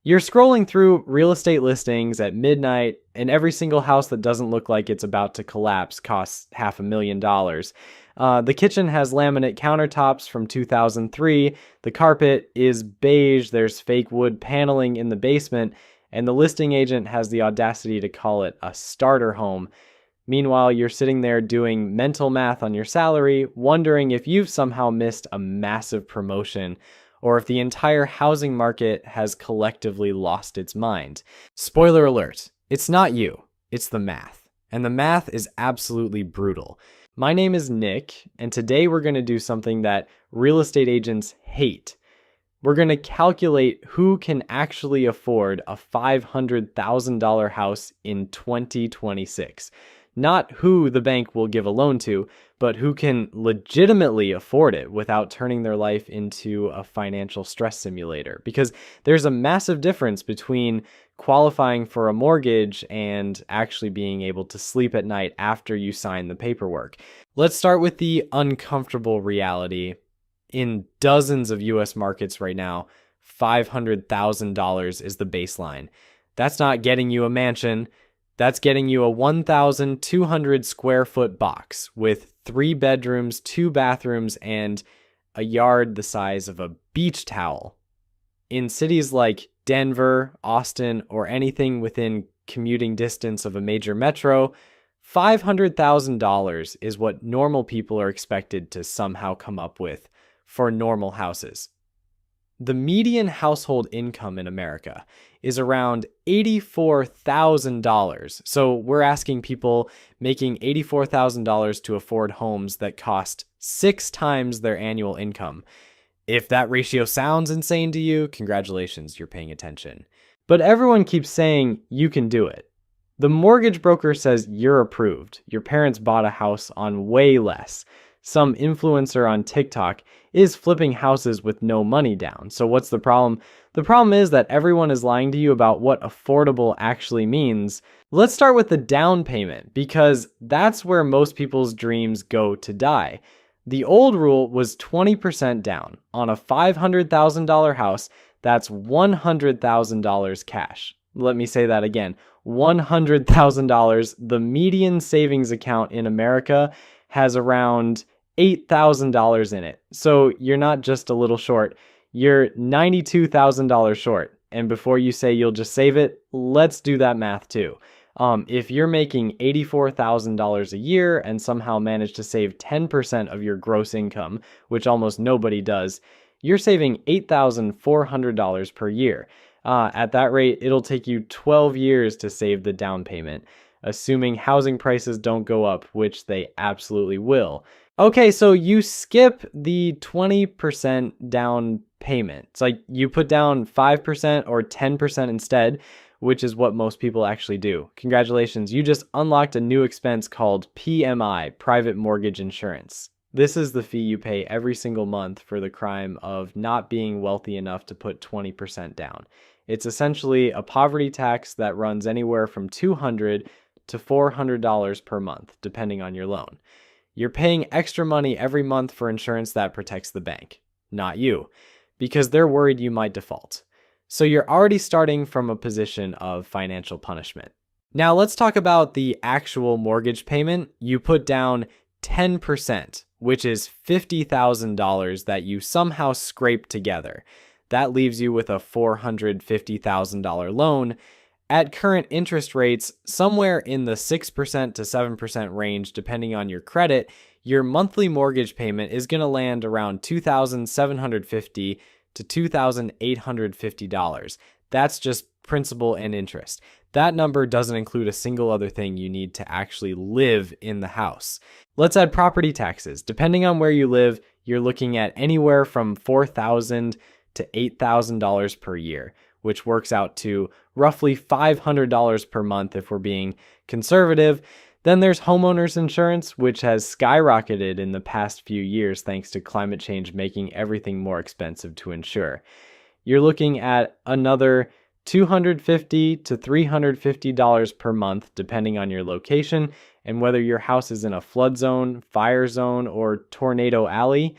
You're scrolling through real estate listings at midnight, and every single house that doesn't look like it's about to collapse costs $500,000. The kitchen has laminate countertops from 2003. The carpet is beige. There's fake wood paneling in the basement, and the listing agent has the audacity to call it a starter home. Meanwhile, you're sitting there doing mental math on your salary, wondering if you've somehow missed a massive promotion or if the entire housing market has collectively lost its mind. Spoiler alert, it's not you, it's the math. And the math is absolutely brutal. My name is Nick, and today we're going to do something that real estate agents hate. We're going to calculate who can actually afford a $500,000 house in 2026. Not who the bank will give a loan to, but who can legitimately afford it without turning their life into a financial stress simulator. Because there's a massive difference between qualifying for a mortgage and actually being able to sleep at night after you sign the paperwork. Let's start with the uncomfortable reality. In dozens of US markets right now, $500,000 is the baseline. That's not getting you a mansion. That's getting you a 1,200 square foot box with 3 bedrooms, 2 bathrooms, and a yard the size of a beach towel. In cities like Denver, Austin, or anything within commuting distance of a major metro, $500,000 is what normal people are expected to somehow come up with for normal houses. The median household income in America is around $84,000. So we're asking people making $84,000 to afford homes that cost 6 times their annual income. If that ratio sounds insane to you, congratulations, you're paying attention. But everyone keeps saying you can do it. The mortgage broker says you're approved. Your parents bought a house on way less. Some influencer on TikTok is flipping houses with no money down. So what's the problem? The problem is that everyone is lying to you about what affordable actually means. Let's start with the down payment, because that's where most people's dreams go to die. The old rule was 20% down. On a $500,000 house, that's $100,000 cash. Let me say that again. $100,000. The median savings account in America has around $8,000 in it. So you're not just a little short, you're $92,000 short. And before you say you'll just save it, let's do that math too. If you're making $84,000 a year and somehow manage to save 10% of your gross income, which almost nobody does, you're saving $8,400 per year. At that rate, it'll take you 12 years to save the down payment, assuming housing prices don't go up, which they absolutely will. Okay, so you skip the 20% down payment. It's like you put down 5% or 10% instead, which is what most people actually do. Congratulations, you just unlocked a new expense called PMI, Private Mortgage Insurance. This is the fee you pay every single month for the crime of not being wealthy enough to put 20% down. It's essentially a poverty tax that runs anywhere from $200 to $400 per month, depending on your loan. You're paying extra money every month for insurance that protects the bank, not you, because they're worried you might default. So you're already starting from a position of financial punishment. Now let's talk about the actual mortgage payment. You put down 10%, which is $50,000 that you somehow scrape together. That leaves you with a $450,000 loan. At current interest rates, somewhere in the 6% to 7% range, depending on your credit, your monthly mortgage payment is going to land around $2,750 to $2,850. That's just principal and interest. That number doesn't include a single other thing you need to actually live in the house. Let's add property taxes. Depending on where you live, you're looking at anywhere from $4,000 to $8,000 per year, which works out to roughly $500 per month if we're being conservative. Then there's homeowners insurance, which has skyrocketed in the past few years thanks to climate change making everything more expensive to insure. You're looking at another $250 to $350 per month, depending on your location and whether your house is in a flood zone, fire zone, or tornado alley.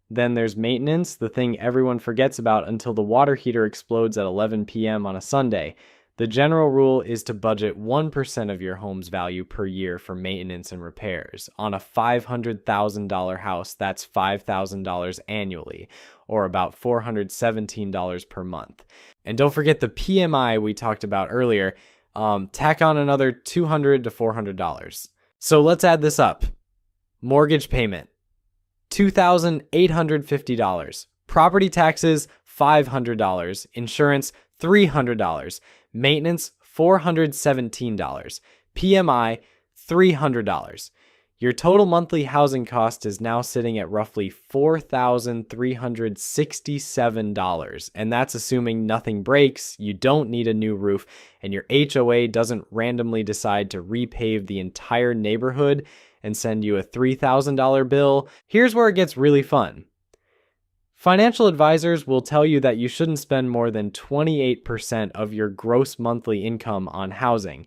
Then there's maintenance, the thing everyone forgets about until the water heater explodes at 11 p.m. on a Sunday. The general rule is to budget 1% of your home's value per year for maintenance and repairs. On a $500,000 house, that's $5,000 annually, or about $417 per month. And don't forget the PMI we talked about earlier. Tack on another $200 to $400. So let's add this up. Mortgage payment, $2,850. Property taxes, $500. Insurance, $300. Maintenance, $417. PMI, $300. Your total monthly housing cost is now sitting at roughly $4,367. And that's assuming nothing breaks, you don't need a new roof, and your HOA doesn't randomly decide to repave the entire neighborhood and send you a $3,000 bill. Here's where it gets really fun. Financial advisors will tell you that you shouldn't spend more than 28% of your gross monthly income on housing.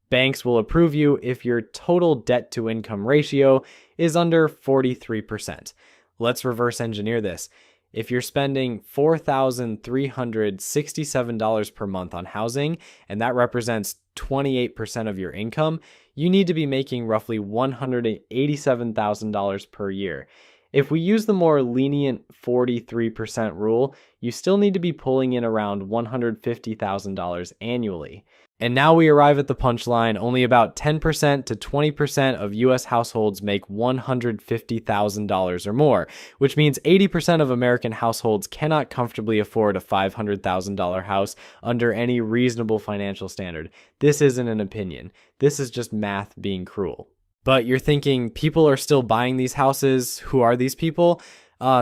Banks will approve you if your total debt-to-income ratio is under 43%. Let's reverse engineer this. If you're spending $4,367 per month on housing, and that represents 28% of your income, you need to be making roughly $187,000 per year. If we use the more lenient 43% rule, you still need to be pulling in around $150,000 annually. And now we arrive at the punchline. Only about 10% to 20% of US households make $150,000 or more, which means 80% of American households cannot comfortably afford a $500,000 house under any reasonable financial standard. This isn't an opinion. This is just math being cruel. But you're thinking, people are still buying these houses. Who are these people?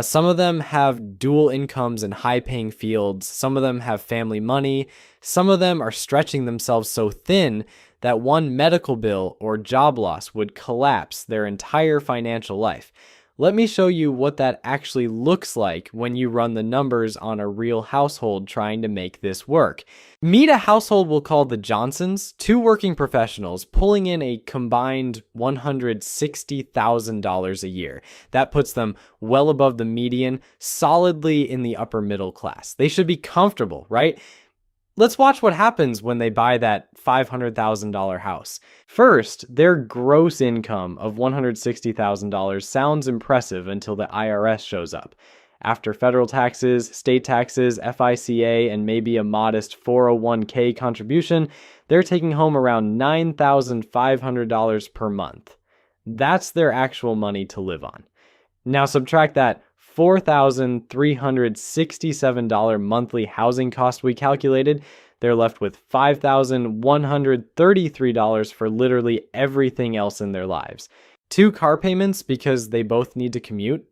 Some of them have dual incomes in high-paying fields. Some of them have family money. Some of them are stretching themselves so thin that one medical bill or job loss would collapse their entire financial life. Let me show you what that actually looks like when you run the numbers on a real household trying to make this work. Meet a household we'll call the Johnsons, two working professionals pulling in a combined $160,000 a year. That puts them well above the median, solidly in the upper middle class. They should be comfortable, right? Let's watch what happens when they buy that $500,000 house. First, their gross income of $160,000 sounds impressive until the IRS shows up. After federal taxes, state taxes, FICA, and maybe a modest 401k contribution, they're taking home around $9,500 per month. That's their actual money to live on. Now subtract that $4,367 monthly housing cost we calculated, they're left with $5,133 for literally everything else in their lives. 2 car payments because they both need to commute.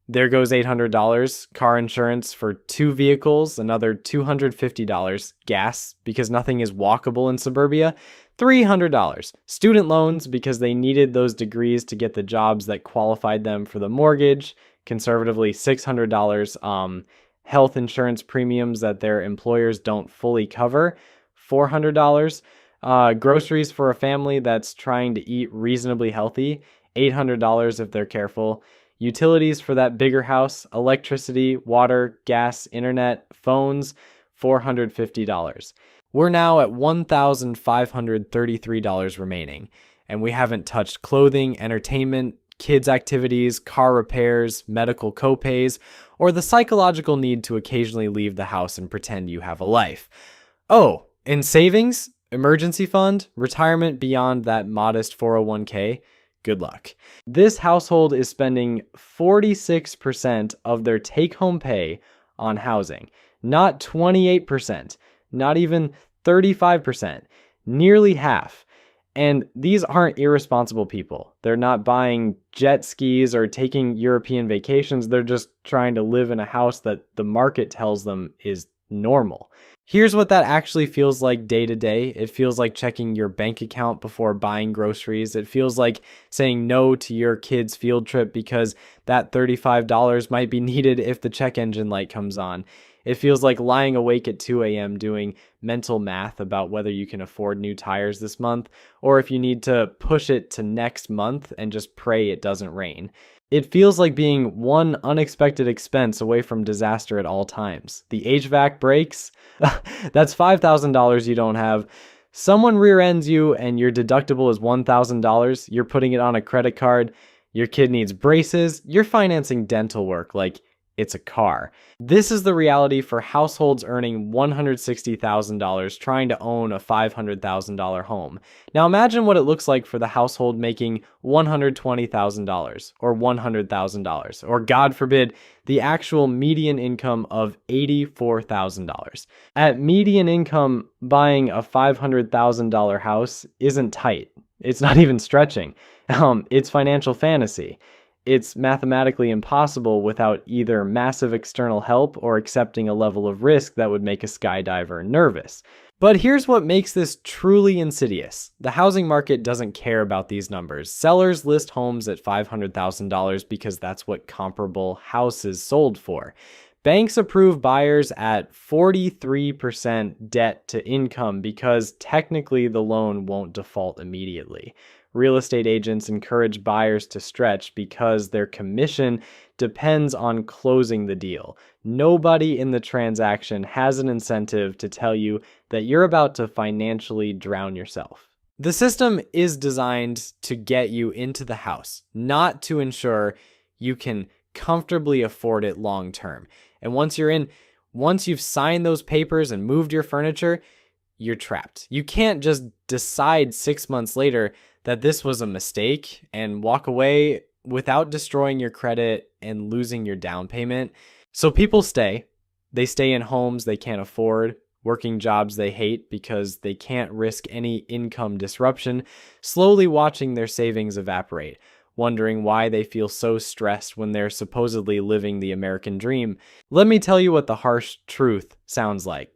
There goes $800. Car insurance for 2 vehicles, another $250. Gas because nothing is walkable in suburbia. $300. Student loans because they needed those degrees to get the jobs that qualified them for the mortgage. Conservatively $600. Health insurance premiums that their employers don't fully cover, $400. Groceries for a family that's trying to eat reasonably healthy, $800 if they're careful. Utilities for that bigger house, electricity, water, gas, internet, phones, $450. We're now at $1,533 remaining, and we haven't touched clothing, entertainment, kids' activities, car repairs, medical copays, or the psychological need to occasionally leave the house and pretend you have a life. Oh, and savings, emergency fund, retirement beyond that modest 401k, good luck. This household is spending 46% of their take-home pay on housing, not 28%, not even 35%, nearly half. And these aren't irresponsible people. They're not buying jet skis or taking European vacations. They're just trying to live in a house that the market tells them is normal. Here's what that actually feels like day to day. It feels like checking your bank account before buying groceries. It feels like saying no to your kid's field trip because that $35 might be needed if the check engine light comes on. It feels like lying awake at 2 a.m. doing mental math about whether you can afford new tires this month, or if you need to push it to next month and just pray it doesn't rain. It feels like being one unexpected expense away from disaster at all times. The HVAC breaks, that's $5,000 you don't have. Someone rear ends you and your deductible is $1,000. You're putting it on a credit card. Your kid needs braces. You're financing dental work like it's a car. This is the reality for households earning $160,000 trying to own a $500,000 home. Now imagine what it looks like for the household making $120,000 or $100,000, or God forbid, the actual median income of $84,000. At median income, buying a $500,000 house isn't tight. It's not even stretching. It's financial fantasy. It's mathematically impossible without either massive external help or accepting a level of risk that would make a skydiver nervous. But here's what makes this truly insidious. The housing market doesn't care about these numbers. Sellers list homes at $500,000 because that's what comparable houses sold for. Banks approve buyers at 43% debt to income because technically the loan won't default immediately. Real estate agents encourage buyers to stretch because their commission depends on closing the deal. Nobody in the transaction has an incentive to tell you that you're about to financially drown yourself. The system is designed to get you into the house, not to ensure you can comfortably afford it long term. And once you've signed those papers and moved your furniture, you're trapped. You can't just decide 6 months later that this was a mistake and walk away without destroying your credit and losing your down payment. So people stay. They stay in homes they can't afford, working jobs they hate because they can't risk any income disruption, slowly watching their savings evaporate, wondering why they feel so stressed when they're supposedly living the American dream. Let me tell you what the harsh truth sounds like.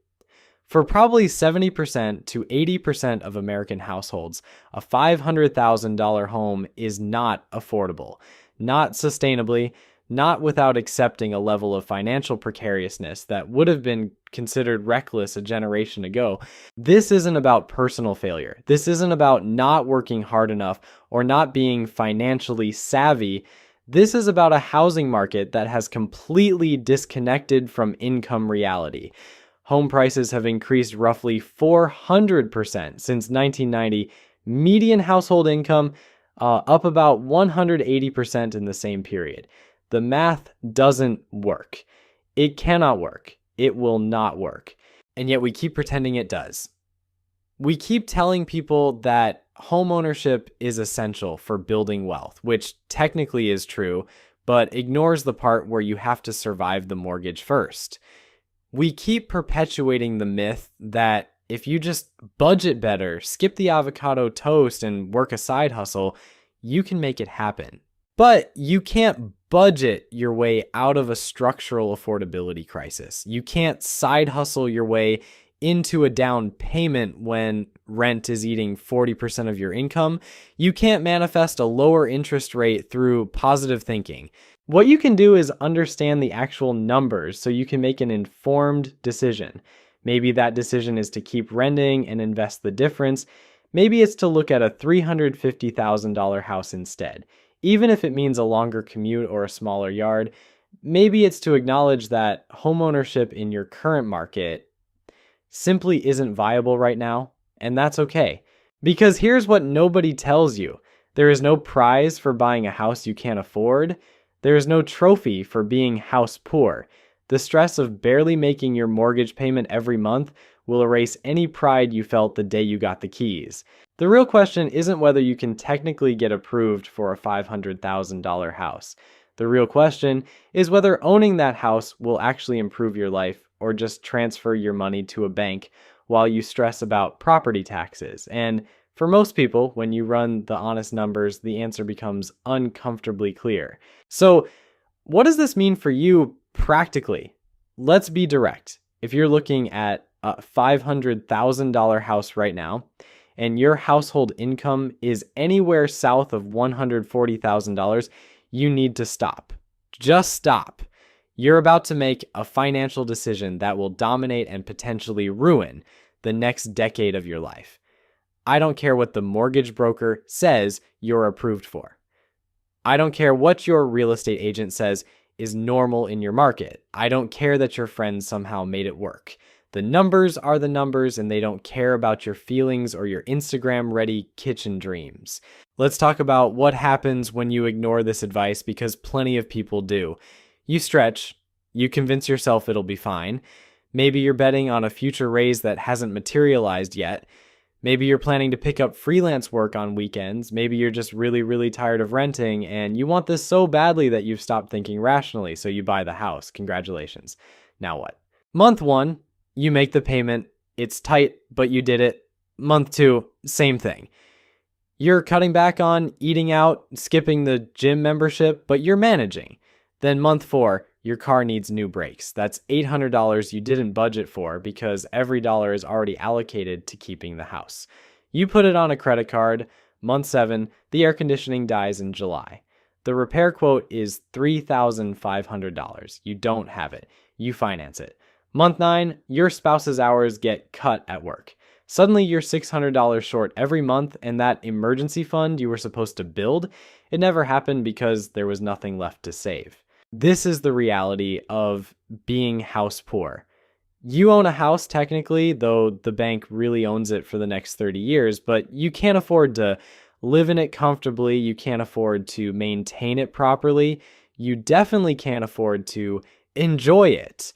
For probably 70% to 80% of American households, a $500,000 home is not affordable, not sustainably, not without accepting a level of financial precariousness that would have been considered reckless a generation ago. This isn't about personal failure. This isn't about not working hard enough or not being financially savvy. This is about a housing market that has completely disconnected from income reality. Home prices have increased roughly 400% since 1990. Median household income up about 180% in the same period. The math doesn't work. It cannot work. It will not work. And yet we keep pretending it does. We keep telling people that homeownership is essential for building wealth, which technically is true, but ignores the part where you have to survive the mortgage first. We keep perpetuating the myth that if you just budget better, skip the avocado toast, and work a side hustle, you can make it happen. But you can't budget your way out of a structural affordability crisis. You can't side hustle your way into a down payment when rent is eating 40% of your income. You can't manifest a lower interest rate through positive thinking. What you can do is understand the actual numbers so you can make an informed decision. Maybe that decision is to keep renting and invest the difference. Maybe it's to look at a $350,000 house instead, even if it means a longer commute or a smaller yard. Maybe it's to acknowledge that homeownership in your current market simply isn't viable right now, and that's okay. Because here's what nobody tells you. There is no prize for buying a house you can't afford. There is no trophy for being house poor. The stress of barely making your mortgage payment every month will erase any pride you felt the day you got the keys. The real question isn't whether you can technically get approved for a $500,000 house. The real question is whether owning that house will actually improve your life or just transfer your money to a bank while you stress about property taxes. And for most people, when you run the honest numbers, the answer becomes uncomfortably clear. So, what does this mean for you practically? Let's be direct. If you're looking at a $500,000 house right now, and your household income is anywhere south of $140,000, you need to stop. Just stop. You're about to make a financial decision that will dominate and potentially ruin the next decade of your life. I don't care what the mortgage broker says you're approved for. I don't care what your real estate agent says is normal in your market. I don't care that your friends somehow made it work. The numbers are the numbers, and they don't care about your feelings or your Instagram-ready kitchen dreams. Let's talk about what happens when you ignore this advice, because plenty of people do. You stretch, you convince yourself it'll be fine. Maybe you're betting on a future raise that hasn't materialized yet. Maybe you're planning to pick up freelance work on weekends. Maybe you're just really, really tired of renting and you want this so badly that you've stopped thinking rationally, so you buy the house. Congratulations. Now what? Month 1, you make the payment. It's tight, but you did it. Month 2, same thing. You're cutting back on eating out, skipping the gym membership, but you're managing. Then month 4, your car needs new brakes. That's $800 you didn't budget for because every dollar is already allocated to keeping the house. You put it on a credit card. Month 7, the air conditioning dies in July. The repair quote is $3,500. You don't have it. You finance it. Month 9, your spouse's hours get cut at work. Suddenly you're $600 short every month, and that emergency fund you were supposed to build, it never happened because there was nothing left to save. This is the reality of being house poor. You own a house technically, though the bank really owns it for the next 30 years, but you can't afford to live in it comfortably. You can't afford to maintain it properly. You definitely can't afford to enjoy it.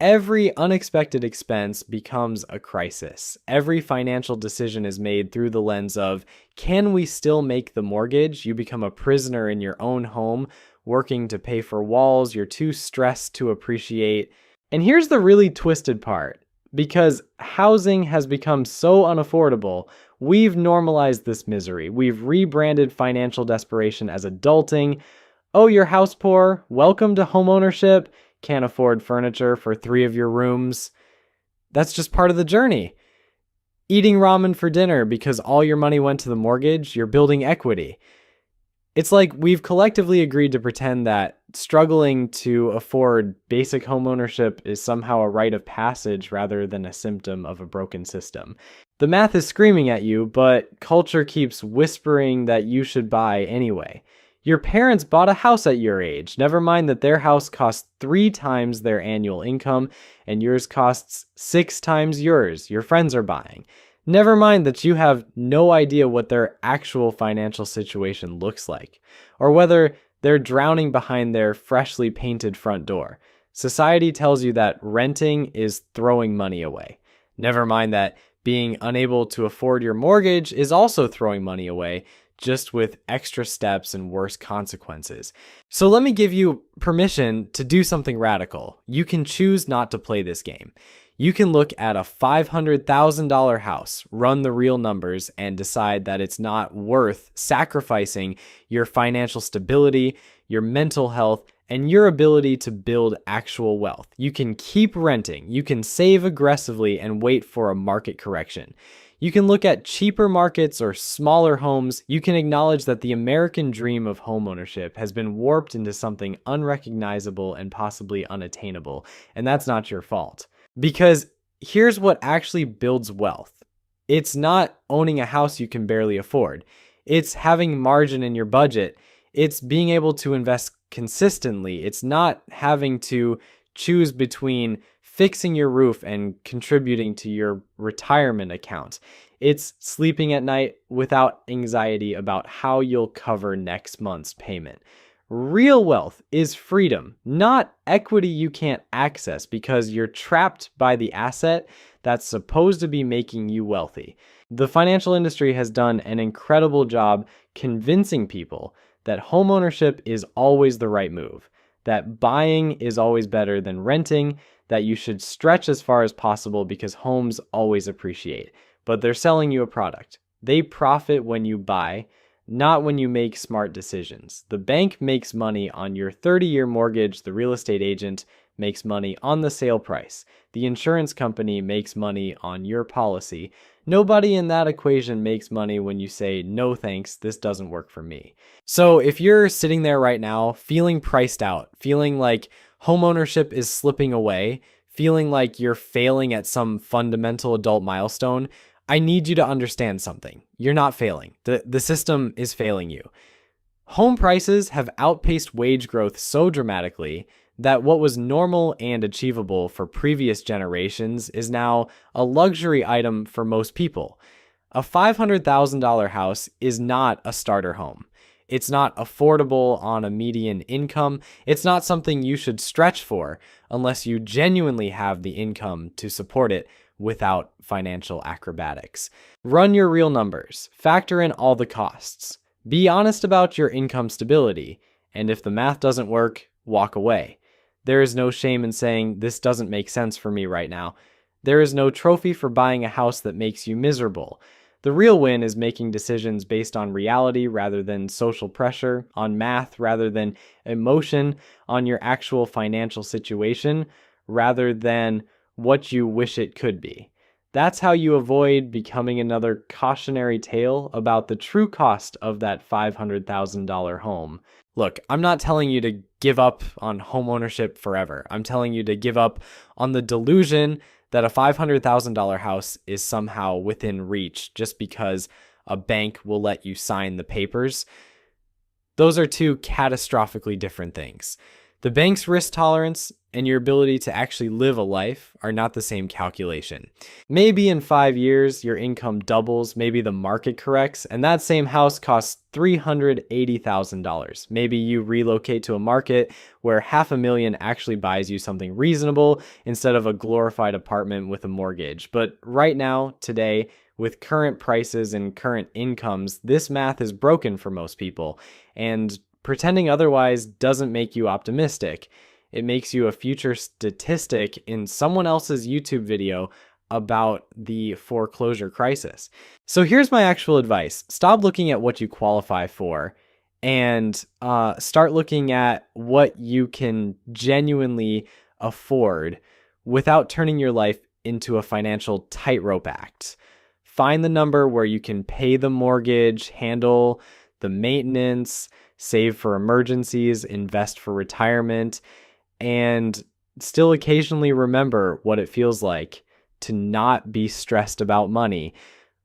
Every unexpected expense becomes a crisis. Every financial decision is made through the lens of, can we still make the mortgage? You become a prisoner in your own home, working to pay for walls you're too stressed to appreciate. And here's the really twisted part. Because housing has become so unaffordable, we've normalized this misery. We've rebranded financial desperation as adulting. Oh, you're house poor? Welcome to homeownership. Can't afford furniture for 3 of your rooms. That's just part of the journey. Eating ramen for dinner because all your money went to the mortgage, you're building equity. It's like we've collectively agreed to pretend that struggling to afford basic homeownership is somehow a rite of passage rather than a symptom of a broken system. The math is screaming at you, but culture keeps whispering that you should buy anyway. Your parents bought a house at your age. Never mind that their house costs 3 times their annual income and yours costs 6 times yours. Your friends are buying. Never mind that you have no idea what their actual financial situation looks like, or whether they're drowning behind their freshly painted front door. Society tells you that renting is throwing money away. Never mind that being unable to afford your mortgage is also throwing money away, just with extra steps and worse consequences. So let me give you permission to do something radical. You can choose not to play this game. You can look at a $500,000 house, run the real numbers, and decide that it's not worth sacrificing your financial stability, your mental health, and your ability to build actual wealth. You can keep renting, you can save aggressively and wait for a market correction. You can look at cheaper markets or smaller homes. You can acknowledge that the American dream of homeownership has been warped into something unrecognizable and possibly unattainable, and that's not your fault. Because here's what actually builds wealth. It's not owning a house you can barely afford. It's having margin in your budget. It's being able to invest consistently. It's not having to choose between fixing your roof and contributing to your retirement account. It's sleeping at night without anxiety about how you'll cover next month's payment. Real wealth is freedom, not equity you can't access because you're trapped by the asset that's supposed to be making you wealthy. The financial industry has done an incredible job convincing people that homeownership is always the right move, that buying is always better than renting, that you should stretch as far as possible because homes always appreciate. But they're selling you a product. They profit when you buy, not when you make smart decisions. The bank makes money on your 30-year mortgage. The real estate agent makes money on the sale price. The insurance company makes money on your policy. Nobody in that equation makes money when you say, no thanks, this doesn't work for me. So if you're sitting there right now feeling priced out, feeling like homeownership is slipping away, feeling like you're failing at some fundamental adult milestone, I need you to understand something. You're not failing. The system is failing you. Home prices have outpaced wage growth so dramatically that what was normal and achievable for previous generations is now a luxury item for most people. A $500,000 house is not a starter home. It's not affordable on a median income. It's not something you should stretch for unless you genuinely have the income to support it without financial acrobatics. Run your real numbers. Factor in all the costs. Be honest about your income stability. And if the math doesn't work, walk away. There is no shame in saying, this doesn't make sense for me right now. There is no trophy for buying a house that makes you miserable. The real win is making decisions based on reality rather than social pressure, on math rather than emotion, on your actual financial situation rather than what you wish it could be. That's how you avoid becoming another cautionary tale about the true cost of that $500,000 home. Look, I'm not telling you to give up on home ownership forever. I'm telling you to give up on the delusion that a $500,000 house is somehow within reach just because a bank will let you sign the papers. Those are two catastrophically different things. The bank's risk tolerance and your ability to actually live a life are not the same calculation. Maybe in 5 years, your income doubles, maybe the market corrects, and that same house costs $380,000. Maybe you relocate to a market where $500,000 actually buys you something reasonable instead of a glorified apartment with a mortgage. But right now, today, with current prices and current incomes, this math is broken for most people, and pretending otherwise doesn't make you optimistic. It makes you a future statistic in someone else's YouTube video about the foreclosure crisis. So here's my actual advice. Stop looking at what you qualify for and start looking at what you can genuinely afford without turning your life into a financial tightrope act. Find the number where you can pay the mortgage, handle the maintenance, save for emergencies, invest for retirement, and still occasionally remember what it feels like to not be stressed about money.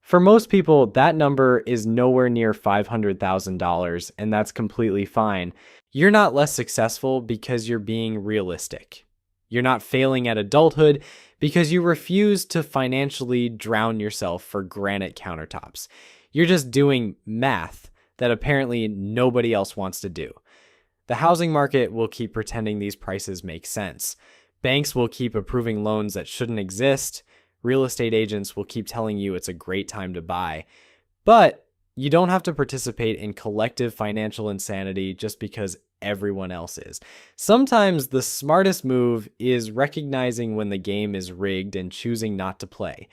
For most people, that number is nowhere near $500,000, and that's completely fine. You're not less successful because you're being realistic. You're not failing at adulthood because you refuse to financially drown yourself for granite countertops. You're just doing math that apparently nobody else wants to do. The housing market will keep pretending these prices make sense. Banks will keep approving loans that shouldn't exist. Real estate agents will keep telling you it's a great time to buy. But you don't have to participate in collective financial insanity just because everyone else is. Sometimes the smartest move is recognizing when the game is rigged and choosing not to play.